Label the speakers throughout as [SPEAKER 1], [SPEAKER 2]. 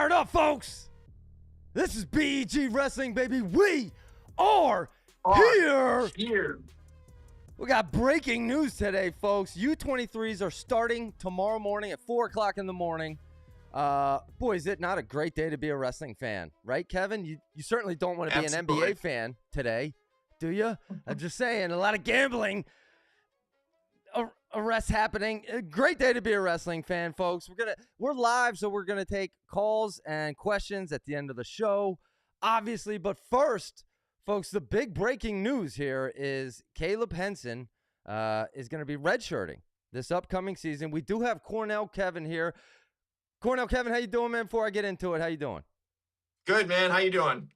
[SPEAKER 1] Fire it up, folks! This is BEG Wrestling, baby. We are here. We got breaking news today, folks. U23's are starting tomorrow morning at 4 o'clock in the morning. Boy, is it not a great day to be a wrestling fan, right, Kevin? You certainly don't want to be an NBA fan today, do you? I'm just saying, a lot of gambling arrests happening. A great day to be a wrestling fan, folks. We're live, so we're gonna take calls and questions at the end of the show, obviously. But first, folks, the big breaking news here is Caleb Henson is going to be redshirting this upcoming season. We do have Cornell Kevin here. Cornell Kevin, how you doing, man? Before I get into it, how you doing?
[SPEAKER 2] Good, man. How you doing?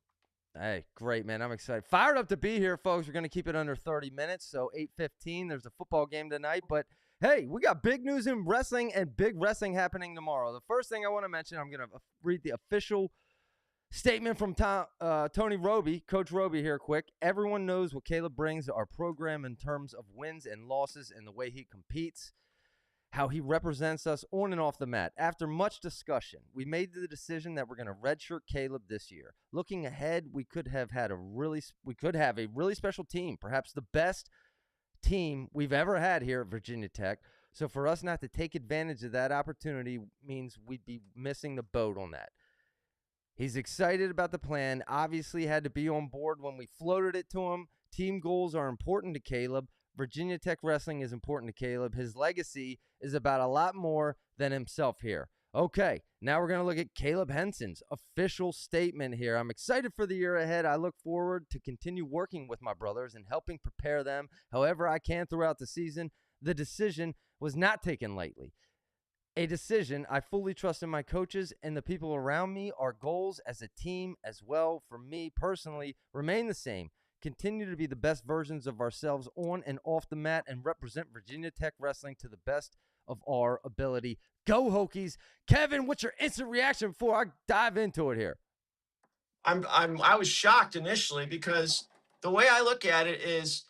[SPEAKER 1] Hey, great, man. I'm excited. Fired up to be here, folks. We're going to keep it under 30 minutes, so 8:15. There's a football game tonight. But, hey, we got big news in wrestling and big wrestling happening tomorrow. The first thing I want to mention, I'm going to read the official statement from Tony Roby, Coach Roby here quick. Everyone knows what Caleb brings to our program in terms of wins and losses and the way he competes, how he represents us on and off the mat. After much discussion, we made the decision that we're going to redshirt Caleb this year. Looking ahead, we could have a really special team, perhaps the best team we've ever had here at Virginia Tech. So for us not to take advantage of that opportunity means we'd be missing the boat on that. He's excited about the plan, obviously had to be on board when we floated it to him. Team goals are important to Caleb. Virginia Tech wrestling is important to Caleb. His legacy is about a lot more than himself here. Okay, now we're going to look at Caleb Henson's official statement here. I'm excited for the year ahead. I look forward to continue working with my brothers and helping prepare them however I can throughout the season. The decision was not taken lightly. A decision I fully trust in my coaches and the people around me. Our goals as a team as well, for me personally, remain the same. Continue to be the best versions of ourselves on and off the mat and represent Virginia Tech wrestling to the best of our ability. Go Hokies. Kevin, what's your instant reaction before I dive into it here?
[SPEAKER 2] I was shocked initially because the way I look at it is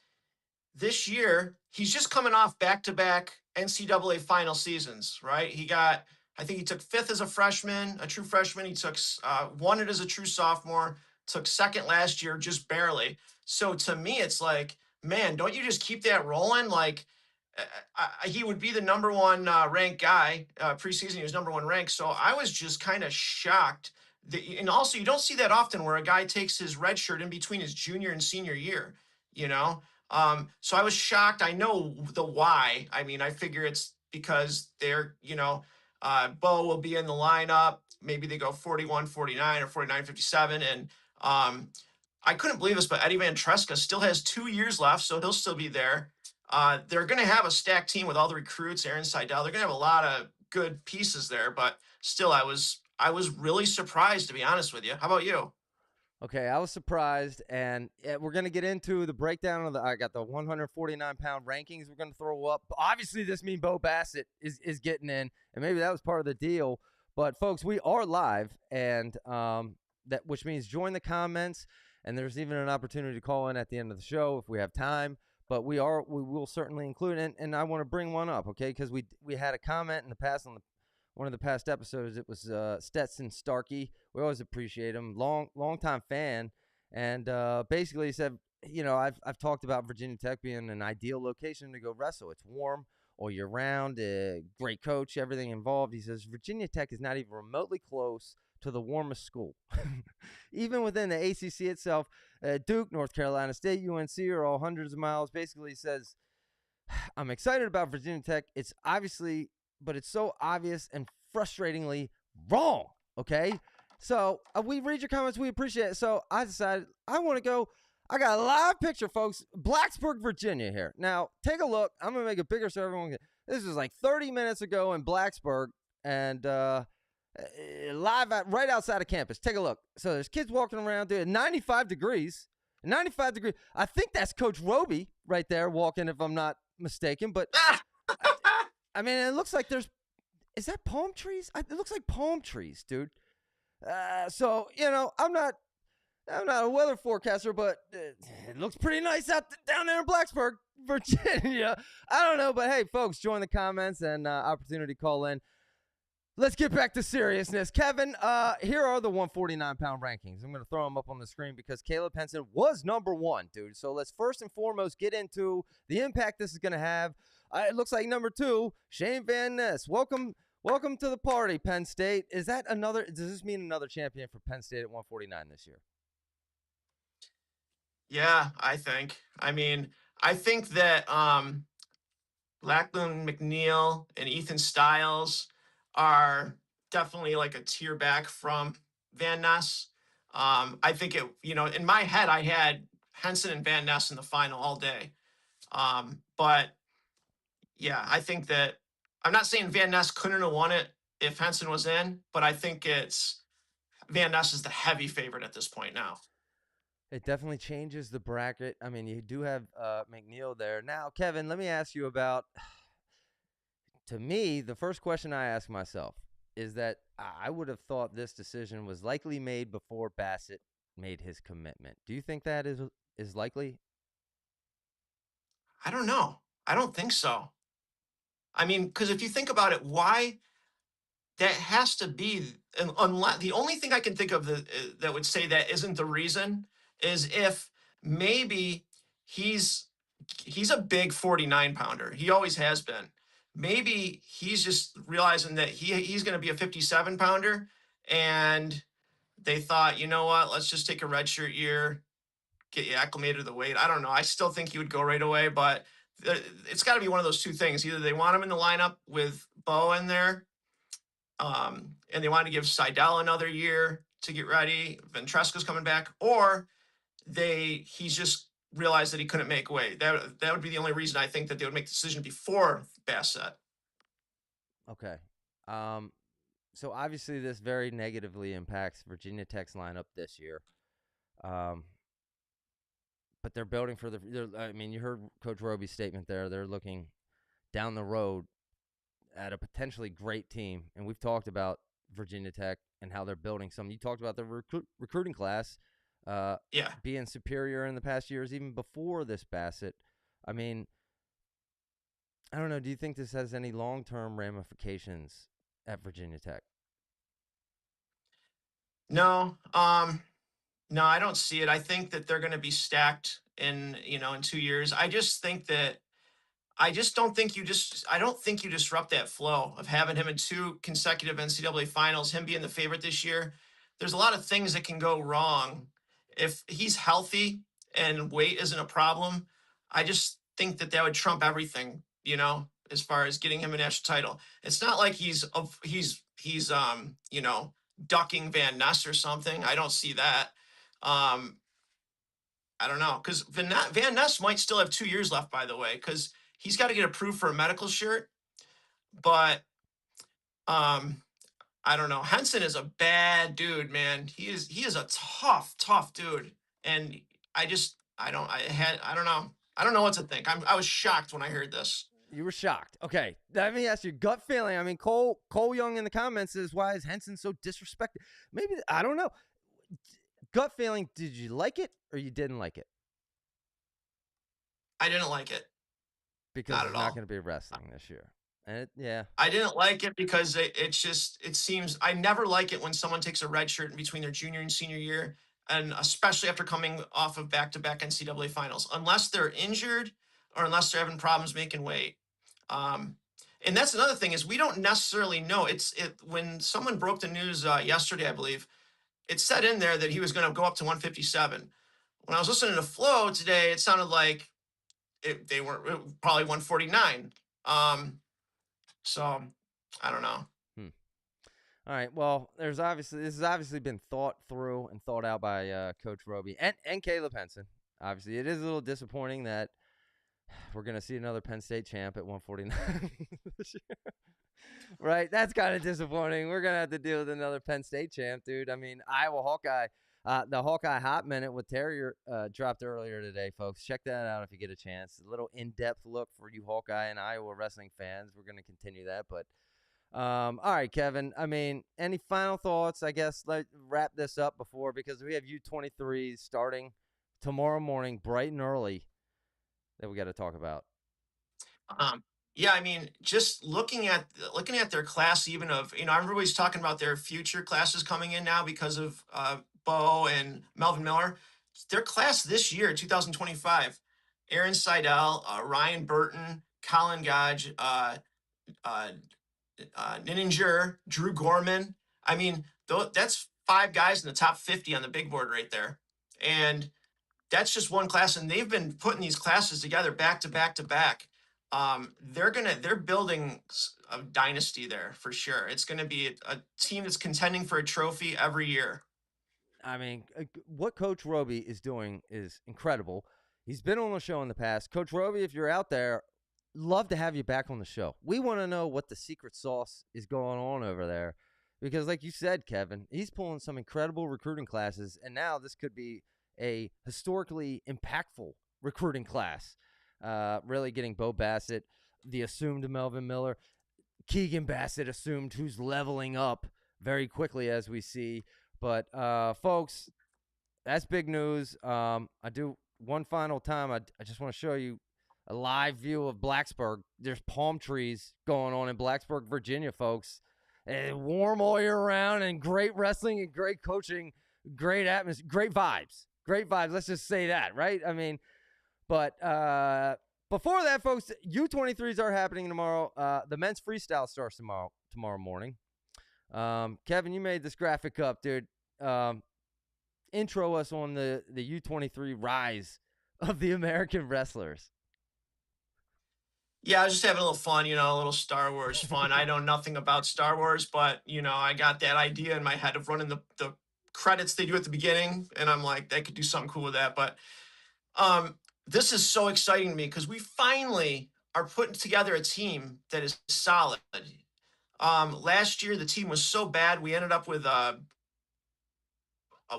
[SPEAKER 2] this year, he's just coming off back-to-back NCAA final seasons, right? I think he took fifth as a freshman, a true freshman. He won it as a true sophomore, took second last year, just barely. So to me, it's like, man, don't you just keep that rolling? Like, he would be the number one ranked guy. Preseason, he was number one ranked. So I was just kind of shocked. And also, you don't see that often where a guy takes his red shirt in between his junior and senior year, you know? So I was shocked. I know the why. I mean, I figure it's because they're, Bo will be in the lineup. Maybe they go 41-49 or 49-57. And I couldn't believe this, but Eddie Van Treska still has 2 years left, so he'll still be there. They're going to have a stacked team with all the recruits, Aaron Seidel. They're going to have a lot of good pieces there, but still, I was really surprised, to be honest with you. How about you?
[SPEAKER 1] Okay, I was surprised, and we're going to get into the breakdown of I got the 149-pound rankings we're going to throw up. Obviously, this means Bo Bassett is getting in, and maybe that was part of the deal. But, folks, we are live, and which means join the comments, and there's even an opportunity to call in at the end of the show if we have time. But we will certainly include it, and I want to bring one up, okay, because we had a comment in the past on one of the past episodes. It was Stetson Starkey. We always appreciate him. Long time fan. And basically he said, I've talked about Virginia Tech being an ideal location to go wrestle. It's warm all year round. Great coach, everything involved. He says Virginia Tech is not even remotely close to the warmest school. Even within the ACC itself, Duke, North Carolina State, UNC are all hundreds of miles. Basically he says, I'm excited about Virginia Tech. It's obviously... but it's so obvious and frustratingly wrong, okay? So we read your comments. We appreciate it. So I decided I want to go. I got a live picture, folks. Blacksburg, Virginia here. Now, take a look. I'm going to make it bigger so everyone can. This was like 30 minutes ago in Blacksburg and live right outside of campus. Take a look. So there's kids walking around there. 95 degrees. 95 degrees. I think that's Coach Roby right there walking, if I'm not mistaken. But... I mean, it looks like is that palm trees? It looks like palm trees, dude. So, I'm not a weather forecaster, but it looks pretty nice down there in Blacksburg, Virginia. I don't know, but hey, folks, join the comments and opportunity to call in. let's get back to seriousness. Kevin, here are the 149-pound rankings. I'm going to throw them up on the screen because Caleb Henson was number one, dude. So let's first and foremost get into the impact this is going to have. It looks like number two, Shane Van Ness. Welcome to the party, Penn State. Is that another? Does this mean another champion for Penn State at 149 this year?
[SPEAKER 2] Yeah, I think. I mean, I think that Lachlan McNeil and Ethan Stiles are definitely like a tier back from Van Ness. I think in my head, I had Henson and Van Ness in the final all day. But yeah, I think that I'm not saying Van Ness couldn't have won it if Henson was in, but I think it's Van Ness is the heavy favorite at this point now.
[SPEAKER 1] It definitely changes the bracket. I mean, you do have McNeil there. Now, Kevin, let me ask you about, to me, the first question I ask myself is that I would have thought this decision was likely made before Bassett made his commitment. Do you think that is likely?
[SPEAKER 2] I don't know. I don't think so. I mean, because if you think about it, why that has to be unless the only thing I can think of that would say that isn't the reason is if maybe he's a big 49 pounder. He always has been. Maybe he's just realizing that he's going to be a 57 pounder, and they thought, you know what, let's just take a redshirt year, get you acclimated to the weight. I don't know. I still think he would go right away, but it's got to be one of those two things. Either they want him in the lineup with Bo in there, and they want to give Seidel another year to get ready. Ventresco's coming back, or he's just realized that he couldn't make weight. That would be the only reason I think that they would make the decision before Bassett.
[SPEAKER 1] Okay. So obviously this very negatively impacts Virginia Tech's lineup this year. But they're building for I mean, you heard Coach Roby's statement there. They're looking down the road at a potentially great team. And we've talked about Virginia Tech and how they're building some. You talked about the recruiting class being superior in the past years, even before this Bassett. I mean, I don't know. Do you think this has any long-term ramifications at Virginia Tech?
[SPEAKER 2] No, no, I don't see it. I think that they're going to be stacked in 2 years. I just don't think I don't think you disrupt that flow of having him in two consecutive NCAA finals, him being the favorite this year. There's a lot of things that can go wrong. If he's healthy and weight isn't a problem, I just think that would trump everything, as far as getting him a national title. It's not like he's ducking Van Ness or something. I don't see that. I don't know, because Van Ness might still have 2 years left, by the way, because he's got to get approved for a medical shirt. But I don't know. Henson is a bad dude, man. He is a tough dude. And I don't know. I don't know what to think. I was shocked when I heard this.
[SPEAKER 1] You were shocked. Okay, let me ask you, gut feeling. I mean, Cole Young in the comments says, why is Henson so disrespected? Maybe, I don't know. Gut feeling, did you like it or you didn't like it?
[SPEAKER 2] I didn't like it.
[SPEAKER 1] Because it's not going to be wrestling this year. And
[SPEAKER 2] I didn't like it because it seems, I never like it when someone takes a red shirt in between their junior and senior year, and especially after coming off of back-to-back NCAA finals, unless they're injured or unless they're having problems making weight. And that's another thing, is we don't necessarily know. When someone broke the news yesterday, I believe, it said in there that he was going to go up to 157. When I was listening to Flo today, it sounded like they were probably 149. So I don't know.
[SPEAKER 1] All right. Well, this has obviously been thought through and thought out by Coach Roby and Caleb Henson. Obviously, it is a little disappointing that we're going to see another Penn State champ at 149 this year. Right? That's kind of disappointing. We're going to have to deal with another Penn State champ, dude. I mean, Iowa Hawkeye, the Hawkeye Hot Minute with Terrier dropped earlier today, folks. Check that out if you get a chance. A little in-depth look for you Hawkeye and Iowa wrestling fans. We're going to continue that. But, all right, Kevin. I mean, any final thoughts? I guess let's wrap this up because we have U23's starting tomorrow morning, bright and early, that we got to talk about.
[SPEAKER 2] Yeah, I mean, just looking at their class, even of everybody's talking about their future classes coming in now because of Bo and Melvin Miller. Their class this year, 2025, Aaron Seidel, Ryan Burton, Colin Godge, uh, Nininger, Drew Gorman. I mean, that's five guys in the top 50 on the big board right there, and that's just one class, and they've been putting these classes together back to back to back. They're building a dynasty there for sure. It's gonna be a team that's contending for a trophy every year.
[SPEAKER 1] I mean, what Coach Roby is doing is incredible. He's been on the show in the past. Coach Roby, if you're out there, love to have you back on the show. We want to know what the secret sauce is going on over there. Because, like you said, Kevin, he's pulling some incredible recruiting classes, and now this could be a historically impactful recruiting class. Really getting Bo Bassett, the assumed Melvin Miller, Keegan Bassett assumed, who's leveling up very quickly as we see. But folks, that's big news. I do one final time. I just want to show you a live view of Blacksburg. There's palm trees going on in Blacksburg, Virginia, folks. And warm all year round, and great wrestling and great coaching, great atmosphere, great vibes. Great vibes. Let's just say that, right? I mean, but before that, folks, U23's are happening tomorrow. The men's freestyle starts tomorrow morning. Kevin, you made this graphic up, dude. Intro us on the U23 rise of the American wrestlers.
[SPEAKER 2] Yeah, I was just having a little fun, a little Star Wars fun. I know nothing about Star Wars, but I got that idea in my head of running the credits they do at the beginning, and I'm like, they could do something cool with that. But this is so exciting to me because we finally are putting together a team that is solid. Last year the team was so bad we ended up with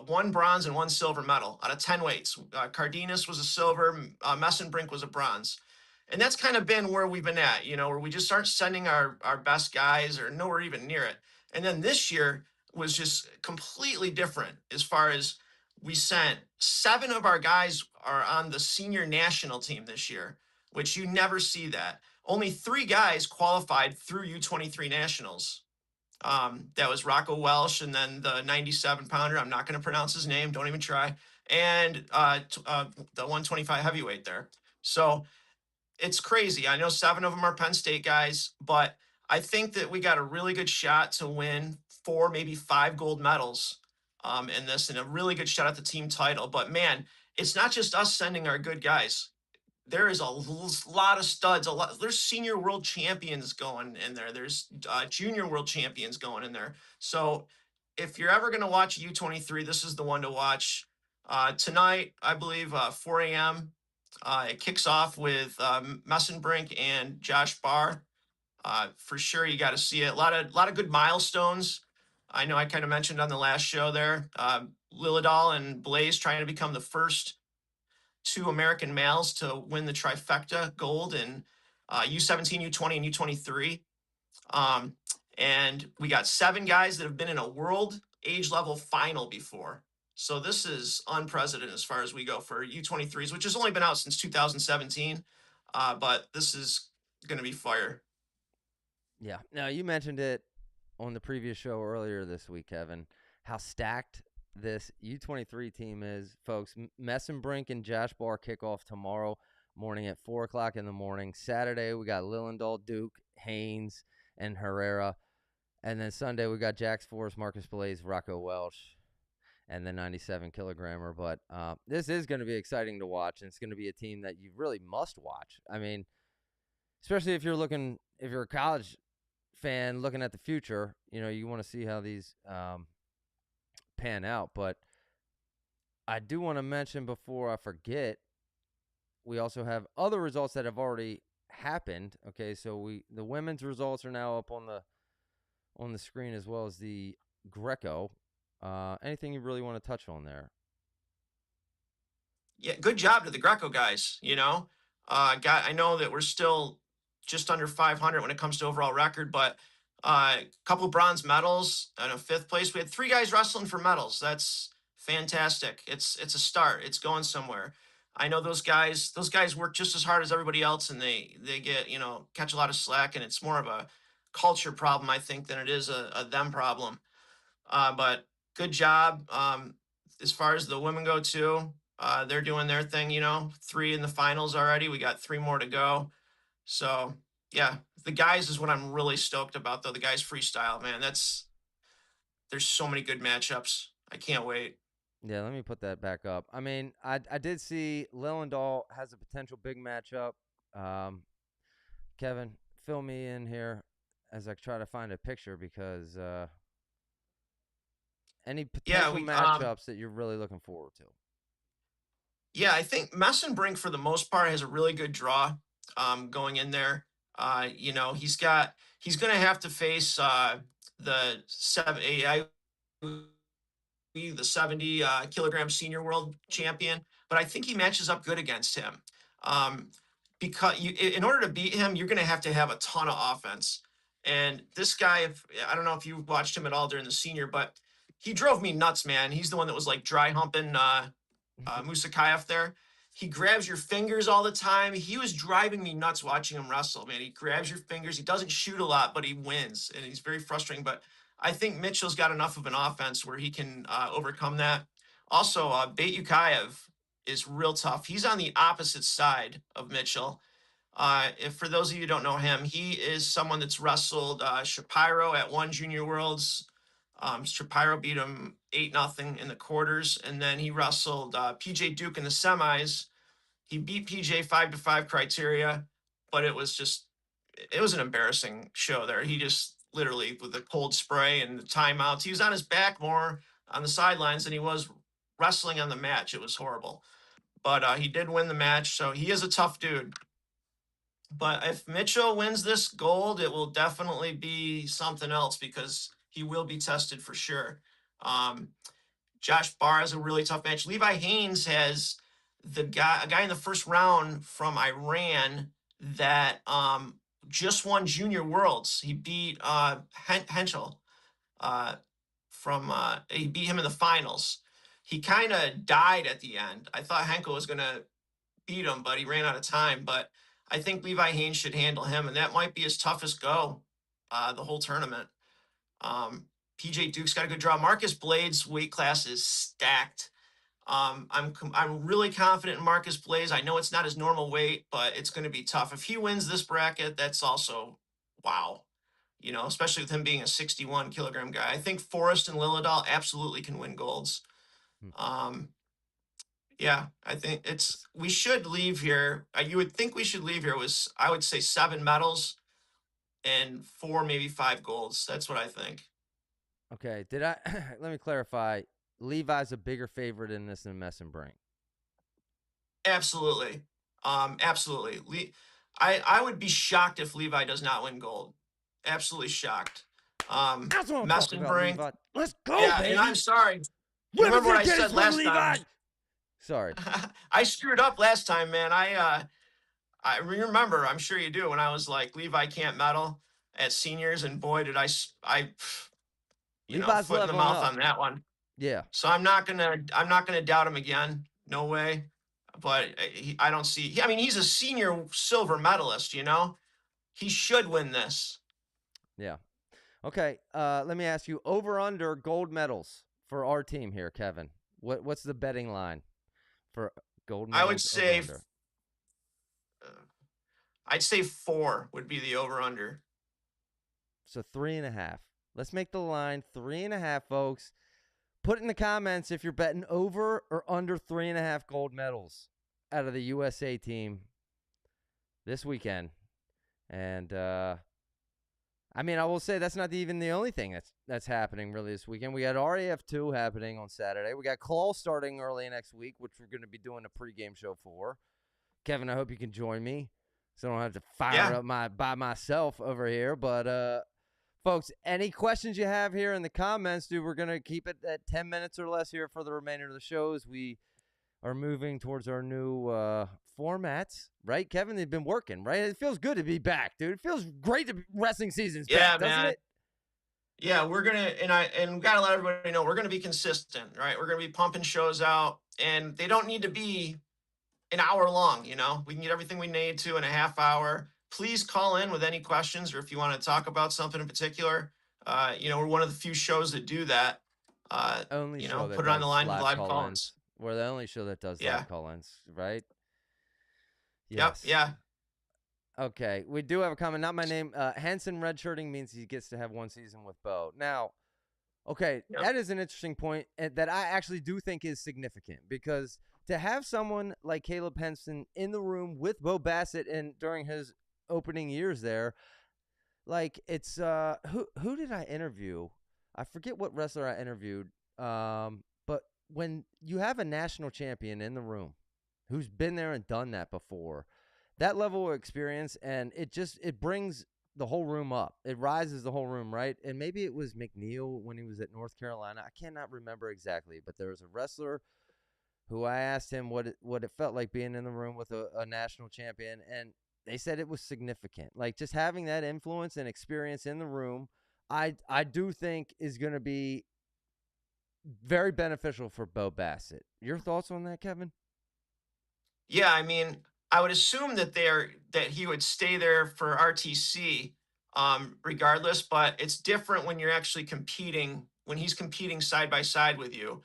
[SPEAKER 2] one bronze and one silver medal out of 10 weights. Cardenas was a silver, Messenbrink was a bronze. And that's kind of been where we've been at, where we just aren't sending our best guys or nowhere even near it. And then this year was just completely different as far as we sent 7 of our guys are on the senior national team this year, which you never see that. Only 3 guys qualified through U23 nationals. That was Rocco Welsh, and then the 97 pounder. I'm not going to pronounce his name. Don't even try. And the 125 heavyweight there. So it's crazy. I know 7 of them are Penn State guys, but I think that we got a really good shot to win 4, maybe 5 gold medals in this, and a really good shot at the team title. But man, it's not just us sending our good guys. There is a lot of studs. There's senior world champions going in there. There's junior world champions going in there. So if you're ever going to watch U23, this is the one to watch. Tonight, I believe 4 a.m. It kicks off with Messenbrink and Josh Barr. For sure, you got to see it. A lot of good milestones. I know I kind of mentioned on the last show there. Lilladal and Blaze trying to become the first 2 American males to win the trifecta gold in U17, U20, and U23. And we got 7 guys that have been in a world age level final before. So this is unprecedented as far as we go for U23s, which has only been out since 2017. But this is going to be fire.
[SPEAKER 1] Yeah. Now, you mentioned it on the previous show earlier this week, Kevin, how stacked this U23 team is, folks. Messenbrink and Josh Barr kick off tomorrow morning at 4 o'clock in the morning. Saturday, we got Lillendahl, Duke, Haynes, and Herrera. And then Sunday, we got Jax Forrest, Marcus Blaze, Rocco Welsh, and the 97 kilogrammer. But this is going to be exciting to watch, and it's going to be a team that you really must watch. I mean, especially if you're a college fan looking at the future, you want to see how these pan out. But I do want to mention before I forget, we also have other results that have already happened. Okay, so the women's results are now up on the screen, as well as the Greco. Anything you really want to touch on there?
[SPEAKER 2] Yeah, good job to the Greco guys. I know that we're still just under 500 when it comes to overall record, but a couple of bronze medals and a 5th place. We had 3 guys wrestling for medals. That's fantastic. It's a start. It's going somewhere. I know those guys. Those guys work just as hard as everybody else, and they get catch a lot of slack, and it's more of a culture problem, I think, than it is a them problem. But good job. As far as the women go too, they're doing their thing. 3 in the finals already. We got 3 more to go. So yeah, the guys is what I'm really stoked about, though. The guys freestyle, man. There's so many good matchups. I can't wait.
[SPEAKER 1] Yeah, let me put that back up. I mean, I did see Lillendahl has a potential big matchup. Kevin, fill me in here as I try to find a picture because any
[SPEAKER 2] Yeah,
[SPEAKER 1] potential matchups that you're really looking forward to.
[SPEAKER 2] Yeah, I think Messenbrink for the most part has a really good draw going in there. He's going to have to face the the 70 kilogram senior world champion, but I think he matches up good against him. Because in order to beat him, you're going to have a ton of offense. And this guy, I don't know if you watched him at all during the senior, but he drove me nuts, man. He's the one that was like dry humping Musakayev there. He grabs your fingers all the time. He was driving me nuts watching him wrestle, man. He grabs your fingers. He doesn't shoot a lot, but he wins, and he's very frustrating. But I think Mitchell's got enough of an offense where he can overcome that. Also, Beit Yukayev is real tough. He's on the opposite side of Mitchell. If for those of you who don't know him, he is someone that's wrestled Shapiro at one Junior Worlds. Shapiro beat him 8-0 in the quarters, and then he wrestled PJ Duke in the semis. He beat PJ 5-5 criteria, but it was an embarrassing show there. He just literally, with the cold spray and the timeouts, he was on his back more on the sidelines than he was wrestling on the match. It was horrible, but he did win the match, so he is a tough dude. But if Mitchell wins this gold, it will definitely be something else because he will be tested for sure. Josh Barr has a really tough match. Levi Haynes has a guy in the first round from Iran that just won Junior Worlds. He beat Henson he beat him in the finals. He kind of died at the end. I thought Henkel was going to beat him, but he ran out of time. But I think Levi Haynes should handle him, and that might be his toughest go the whole tournament. PJ Duke's got a good draw. Marcus Blade's weight class is stacked. I'm really confident in Marcus Blades. I know it's not his normal weight, but it's going to be tough. If he wins this bracket, that's also wow. Especially with him being a 61 kilogram guy. I think Forrest and Lillendahl absolutely can win golds. Yeah, I think we should leave here. You would think we should leave here with, I would say, 7 medals and 4, maybe 5 golds. That's what I think.
[SPEAKER 1] Okay, let me clarify. Levi's a bigger favorite in this than Messenbrink.
[SPEAKER 2] Absolutely. Absolutely. I would be shocked if Levi does not win gold. Absolutely shocked.
[SPEAKER 1] That's what I'm talking about, Levi. Let's go,
[SPEAKER 2] yeah,
[SPEAKER 1] baby.
[SPEAKER 2] And I'm sorry. Remember what I said last time?
[SPEAKER 1] Sorry.
[SPEAKER 2] I screwed up last time, man. I remember, I'm sure you do, when I was like, Levi can't medal at seniors, and boy, did I
[SPEAKER 1] Levi's
[SPEAKER 2] foot in the mouth on that one.
[SPEAKER 1] Yeah.
[SPEAKER 2] So I'm not gonna doubt him again. No way. But I don't see. I mean, he's a senior silver medalist. He should win this.
[SPEAKER 1] Yeah. Okay. Let me ask you: over under gold medals for our team here, Kevin. What's the betting line for gold medals?
[SPEAKER 2] I would say. I'd say 4 would be the over under.
[SPEAKER 1] So 3.5. Let's make the line 3.5, folks. Put it in the comments if you're betting over or under 3.5 gold medals out of the USA team this weekend. And I mean, I will say that's not even the only thing that's happening really this weekend. We got RAF2 happening on Saturday. We got Claw starting early next week, which we're going to be doing a pregame show for. Kevin, I hope you can join me so I don't have to fire up by myself over here. But folks, any questions you have here in the comments, dude, we're going to keep it at 10 minutes or less here for the remainder of the shows. We are moving towards our new formats, right, Kevin? They've been working, right? It feels good to be back, dude. It feels great to be wrestling season's back, doesn't it?
[SPEAKER 2] Yeah, we're going to, and we got to let everybody know, we're going to be consistent, right? We're going to be pumping shows out, and they don't need to be an hour long. You know, we can get everything we need to in a half hour. Please call in with any questions or if you want to talk about something in particular. You know, we're one of the few shows that do that.
[SPEAKER 1] Only
[SPEAKER 2] You
[SPEAKER 1] show
[SPEAKER 2] know,
[SPEAKER 1] that
[SPEAKER 2] put it on the
[SPEAKER 1] does
[SPEAKER 2] line with
[SPEAKER 1] live
[SPEAKER 2] live call-ins.
[SPEAKER 1] call-ins. We're the only show that does live
[SPEAKER 2] Yeah.
[SPEAKER 1] call-ins, right?
[SPEAKER 2] Yep.
[SPEAKER 1] Yes.
[SPEAKER 2] Yeah.
[SPEAKER 1] Okay. We do have a comment. Not my name. Henson redshirting means he gets to have one season with Bo. Now, okay,
[SPEAKER 2] Yep.
[SPEAKER 1] that is an interesting point that I actually do think is significant because to have someone like Caleb Henson in the room with Bo Bassett and during his opening years there, like it's who did I interview? I forget what wrestler I interviewed. But when you have a national champion in the room who's been there and done that before, that level of experience, and it brings the whole room up. It rises the whole room, right? And maybe it was McNeil when he was at North Carolina. I cannot remember exactly, but there was a wrestler who I asked him what it felt like being in the room with a national champion, and they said it was significant. Like just having that influence and experience in the room, I do think is going to be very beneficial for Bo Bassett. Your thoughts on that, Kevin?
[SPEAKER 2] Yeah, I mean, I would assume that he would stay there for RTC, regardless. But it's different when you're actually competing, when he's competing side by side with you,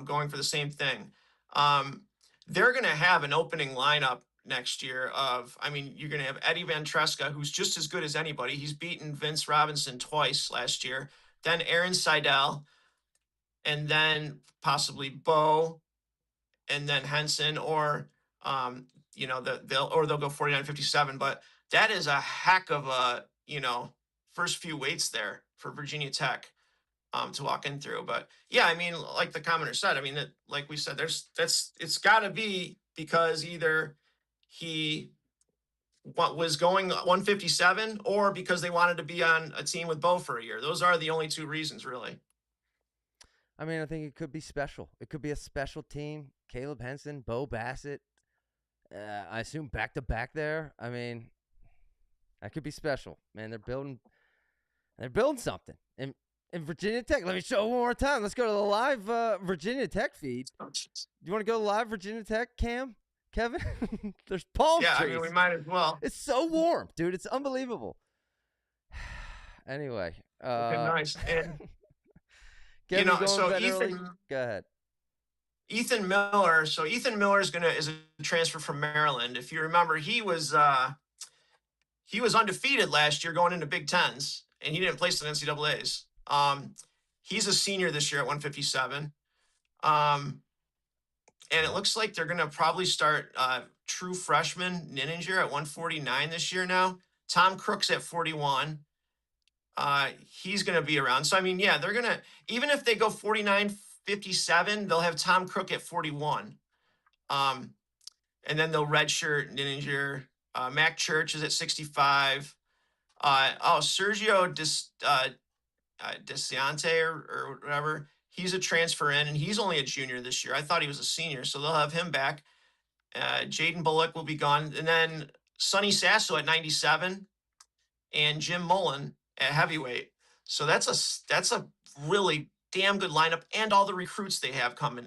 [SPEAKER 2] going for the same thing. Um, they're going to have an opening lineup next year of, I mean, you're going to have Eddie Van Tresca, who's just as good as anybody. He's beaten Vince Robinson twice last year. Then Aaron Seidel, and then possibly Bo, and then Henson, or you know, they'll go 49-57. But that is a heck of a, you know, first few weights there for Virginia Tech to walk in through. But yeah, I mean, like the commenter said, I mean, like we said, it's got to be because either he was going 157 or because they wanted to be on a team with Bo for a year. Those are the only two reasons, really.
[SPEAKER 1] I mean, I think it could be special. It could be a special team. Caleb Henson, Bo Bassett. I assume back to back there. I mean, that could be special, man. They're building something. And Virginia Tech. Let me show it one more time. Let's go to the live Virginia Tech feed.
[SPEAKER 2] Oh,
[SPEAKER 1] Do you want to go to live Virginia Tech, Cam? Kevin? There's palm trees.
[SPEAKER 2] I mean, we might as well.
[SPEAKER 1] It's so warm, dude. It's unbelievable. Anyway.
[SPEAKER 2] Okay, nice. And
[SPEAKER 1] Kevin,
[SPEAKER 2] you know, so
[SPEAKER 1] early? Go ahead.
[SPEAKER 2] Ethan Miller. So Ethan Miller is a transfer from Maryland. If you remember, he was undefeated last year going into Big Tens, and he didn't place in NCAA's. He's a senior this year at 157. And it looks like they're going to probably start true freshman Ninninger at 149 this year now. Tom Crook's at 41. He's going to be around. So, I mean, yeah, they're going to, even if they go 49-57, they'll have Tom Crook at 41. And then they'll redshirt Ninninger. Mac Church is at 65. Sergio Desciante or whatever, he's a transfer in, and he's only a junior this year. I thought he was a senior, so they'll have him back. Jaden Bullock will be gone. And then Sonny Sasso at 97 and Jim Mullen at heavyweight. So that's a really damn good lineup, and all the recruits they have coming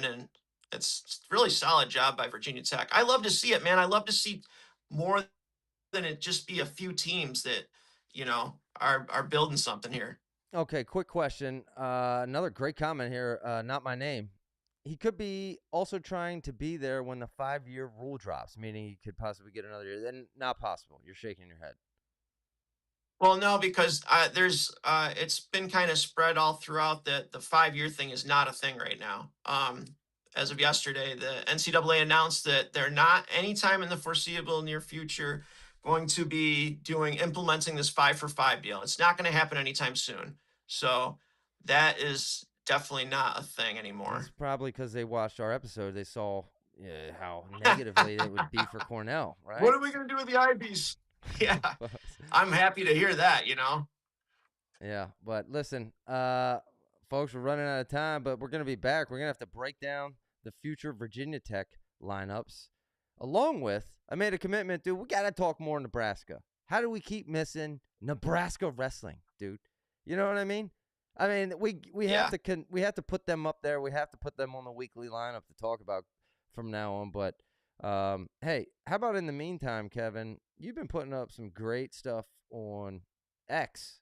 [SPEAKER 2] in. It's really solid job by Virginia Tech. I love to see it, man. I love to see more than it just be a few teams that, you know, are building something here.
[SPEAKER 1] Okay, quick question. Another great comment here. Not my name. He could be also trying to be there when the 5-year rule drops, meaning he could possibly get another year. Then not possible. You're shaking your head.
[SPEAKER 2] Well, no, because there's it's been kind of spread all throughout that the 5-year thing is not a thing right now. As of yesterday, the NCAA announced that they're not anytime in the foreseeable near future going to be implementing this 5-for-5 deal. It's not going to happen anytime soon. So that is definitely not a thing anymore.
[SPEAKER 1] It's probably because they watched our episode. They saw how negatively it would be for Cornell, right?
[SPEAKER 2] What are we going to do with the IBs? Yeah, I'm happy to hear that, you know.
[SPEAKER 1] Yeah, but listen, folks, we're running out of time, but we're going to be back. We're going to have to break down the future Virginia Tech lineups, along with, I made a commitment, dude, we got to talk more Nebraska. How do we keep missing Nebraska wrestling, dude? You know what I mean? I mean, we have to put them up there. We have to put them on the weekly lineup to talk about from now on, but Hey, how about in the meantime, Kevin? You've been putting up some great stuff on X,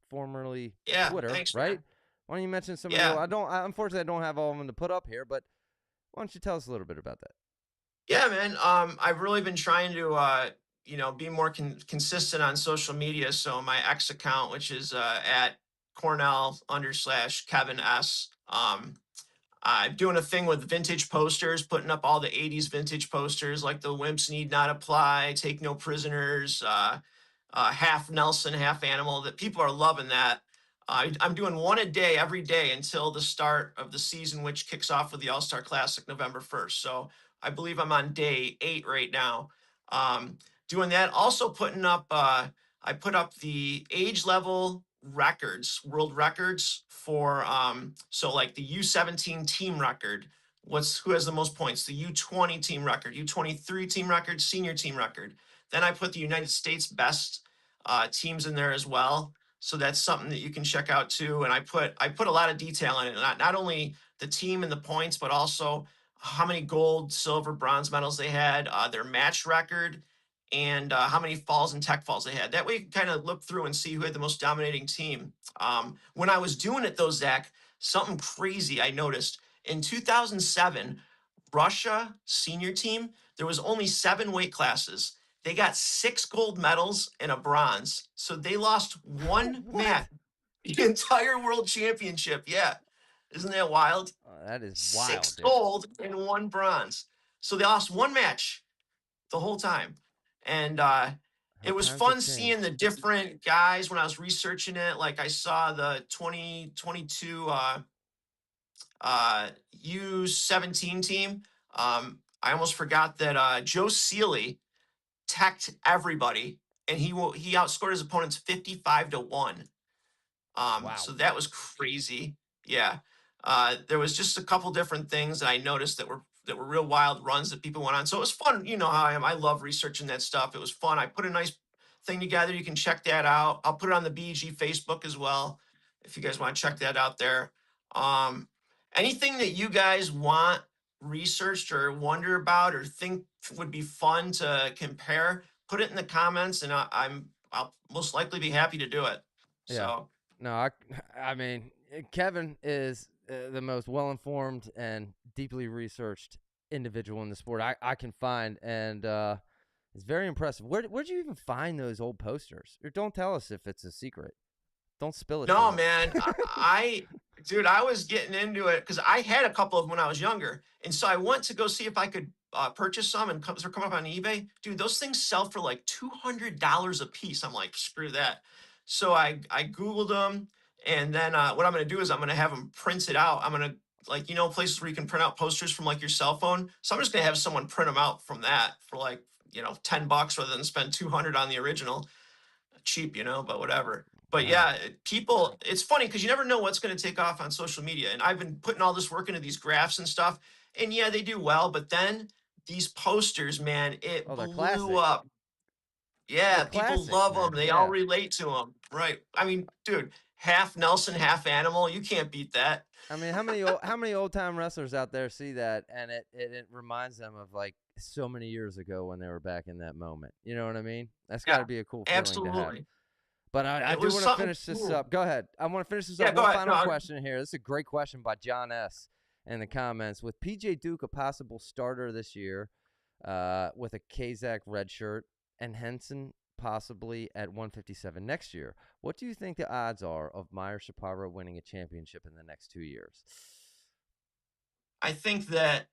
[SPEAKER 1] formerly
[SPEAKER 2] Yeah,
[SPEAKER 1] Twitter,
[SPEAKER 2] thanks,
[SPEAKER 1] right?
[SPEAKER 2] man.
[SPEAKER 1] Why don't you mention some of the old?
[SPEAKER 2] Yeah,
[SPEAKER 1] Unfortunately, I don't have all of them to put up here, but why don't you tell us a little bit about that?
[SPEAKER 2] yeah, man. I've really been trying to, be more consistent on social media. So my X account, which is at Cornell under slash Kevin S. I'm doing a thing with vintage posters, putting up all the 80s vintage posters like the Wimps Need Not Apply, Take No Prisoners, half Nelson, half Animal, that people are loving that. I'm doing one a day every day until the start of the season, which kicks off with the All Star Classic November 1st. So I believe I'm on day 8 right now. Um, Doing that, also putting up, I put up the age level records, world records for, so like the U17 team record. Who has the most points? The U20 team record, U23 team record, senior team record. Then I put the United States best teams in there as well. So that's something that you can check out too. And I put a lot of detail in it, not only the team and the points, but also how many gold, silver, bronze medals they had, their match record, and how many falls and tech falls they had. That way you can kind of look through and see who had the most dominating team. When I was doing it though, Zach, something crazy I noticed in 2007, Russia senior team, there was only 7 weight classes. They got 6 gold medals and a bronze. So they lost one
[SPEAKER 1] What?
[SPEAKER 2] match, the entire world championship. Yeah. Isn't that wild?
[SPEAKER 1] That is
[SPEAKER 2] Six
[SPEAKER 1] wild, dude.
[SPEAKER 2] gold and 1 bronze. So they lost one match the whole time. And
[SPEAKER 1] How
[SPEAKER 2] it was
[SPEAKER 1] times have
[SPEAKER 2] fun seeing
[SPEAKER 1] changed.
[SPEAKER 2] the different guys when I was researching it. Like I saw the 2022 U17 team. I almost forgot that Joe Seeley teched everybody, and he outscored his opponents 55-1.
[SPEAKER 1] Wow.
[SPEAKER 2] So that was crazy. Yeah. There was just a couple different things that I noticed that were real wild runs that people went on. So it was fun. You know how I am. I love researching that stuff. It was fun. I put a nice thing together. You can check that out. I'll put it on the BG Facebook as well if you guys want to check that out there. Um, Anything that you guys want researched or wonder about or think would be fun to compare, put it in the comments, and I'll most likely be happy to do it.
[SPEAKER 1] Yeah.
[SPEAKER 2] So
[SPEAKER 1] No, I mean, Kevin is the most well-informed and deeply researched individual in the sport I can find, and it's very impressive. Where'd you even find those old posters? Or don't tell us if it's a secret. Don't spill it too
[SPEAKER 2] no,
[SPEAKER 1] much.
[SPEAKER 2] man, dude, I was getting into it because I had a couple of them when I was younger, and so I went to go see if I could purchase some, and they're coming up on eBay. Dude, those things sell for like $200 a piece. I'm like, screw that. So I googled them, and then what I'm gonna do is I'm gonna have them printed out. I'm gonna, like, places where you can print out posters from like your cell phone. So I'm just gonna have someone print them out from that for like, $10 rather than spend 200 on the original. Cheap, but whatever. But
[SPEAKER 1] Wow.
[SPEAKER 2] yeah, people, it's funny because you never know what's going to take off on social media. And I've been putting all this work into these graphs and stuff. And yeah, they do well. But then these posters, man, it
[SPEAKER 1] Oh, they're
[SPEAKER 2] blew
[SPEAKER 1] classic.
[SPEAKER 2] up.
[SPEAKER 1] They're
[SPEAKER 2] Yeah, people
[SPEAKER 1] classics,
[SPEAKER 2] love them.
[SPEAKER 1] man.
[SPEAKER 2] They all
[SPEAKER 1] Yeah.
[SPEAKER 2] relate to them. Right. I mean, dude, half Nelson, half Animal. You can't beat that.
[SPEAKER 1] I mean, how many old time wrestlers out there see that and it reminds them of like so many years ago when they were back in that moment. You know what I mean? That's got
[SPEAKER 2] Yeah,
[SPEAKER 1] to be a cool feeling to have.
[SPEAKER 2] absolutely.
[SPEAKER 1] But I
[SPEAKER 2] It
[SPEAKER 1] do
[SPEAKER 2] was
[SPEAKER 1] want to
[SPEAKER 2] something
[SPEAKER 1] finish this
[SPEAKER 2] cool.
[SPEAKER 1] up. Go ahead. I want to finish this
[SPEAKER 2] Yeah,
[SPEAKER 1] up.
[SPEAKER 2] go
[SPEAKER 1] One
[SPEAKER 2] ahead.
[SPEAKER 1] final
[SPEAKER 2] No,
[SPEAKER 1] question here. This is a great question by John S. in the comments. With PJ Duke a possible starter this year, with a Kazak red shirt, and Henson possibly at 157 next year, what do you think the odds are of Meyer Shapiro winning a championship in the next 2 years?
[SPEAKER 2] I think that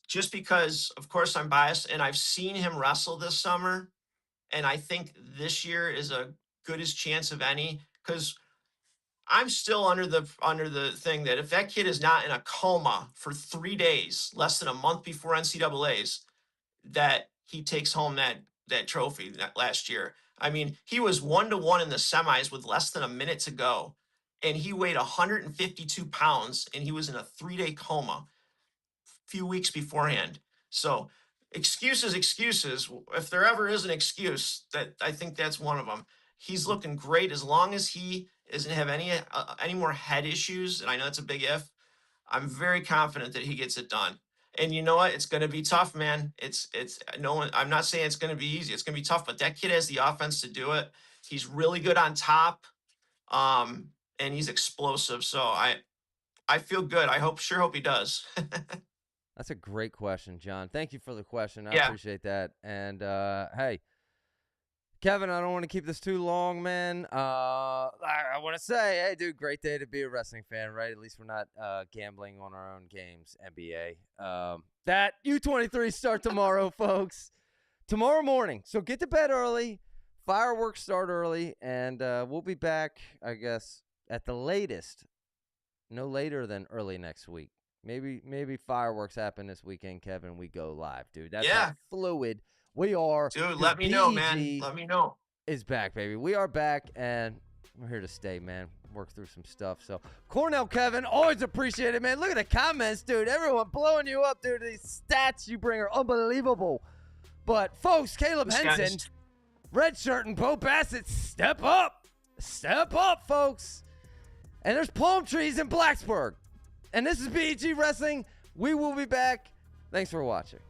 [SPEAKER 2] just because, of course, I'm biased and I've seen him wrestle this summer, and I think this year is a good as chance of any because I'm still under the thing that if that kid is not in a coma for 3 days, less than a month before NCAA's, that he takes home that trophy that last year. I mean, he was 1-1 in the semis with less than a minute to go, and he weighed 152 pounds, and he was in a 3-day coma few weeks beforehand. So excuses, excuses. If there ever is an excuse, that I think that's one of them. He's looking great as long as he doesn't have any more head issues, and I know it's a big if. I'm very confident that he gets it done. And you know what? It's going to be tough, man. It's no one. I'm not saying it's going to be easy. It's going to be tough, but that kid has the offense to do it. He's really good on top, and he's explosive. So I feel good. Sure hope he does.
[SPEAKER 1] That's a great question, John. Thank you for the question. I
[SPEAKER 2] Yeah.
[SPEAKER 1] appreciate that. And hey, Kevin, I don't want to keep this too long, man. I want to say, hey, dude, great day to be a wrestling fan, right? At least we're not gambling on our own games, NBA. That U23's start tomorrow, folks. Tomorrow morning. So get to bed early. Fireworks start early. And we'll be back, I guess, at the latest. No later than early next week. Maybe fireworks happen this weekend, Kevin. We go live, dude. That's how fluid we are.
[SPEAKER 2] Dude, let me know, man. Let me know.
[SPEAKER 1] Is back, baby. We are back, and we're here to stay, man. Work through some stuff. So, Cornell, Kevin, always appreciate it, man. Look at the comments, dude. Everyone blowing you up, dude. These stats you bring are unbelievable. But, folks, Caleb Henson, Redshirt, and Bo Bassett, step up. Step up, folks. And there's palm trees in Blacksburg. And this is BEG Wrestling. We will be back. Thanks for watching.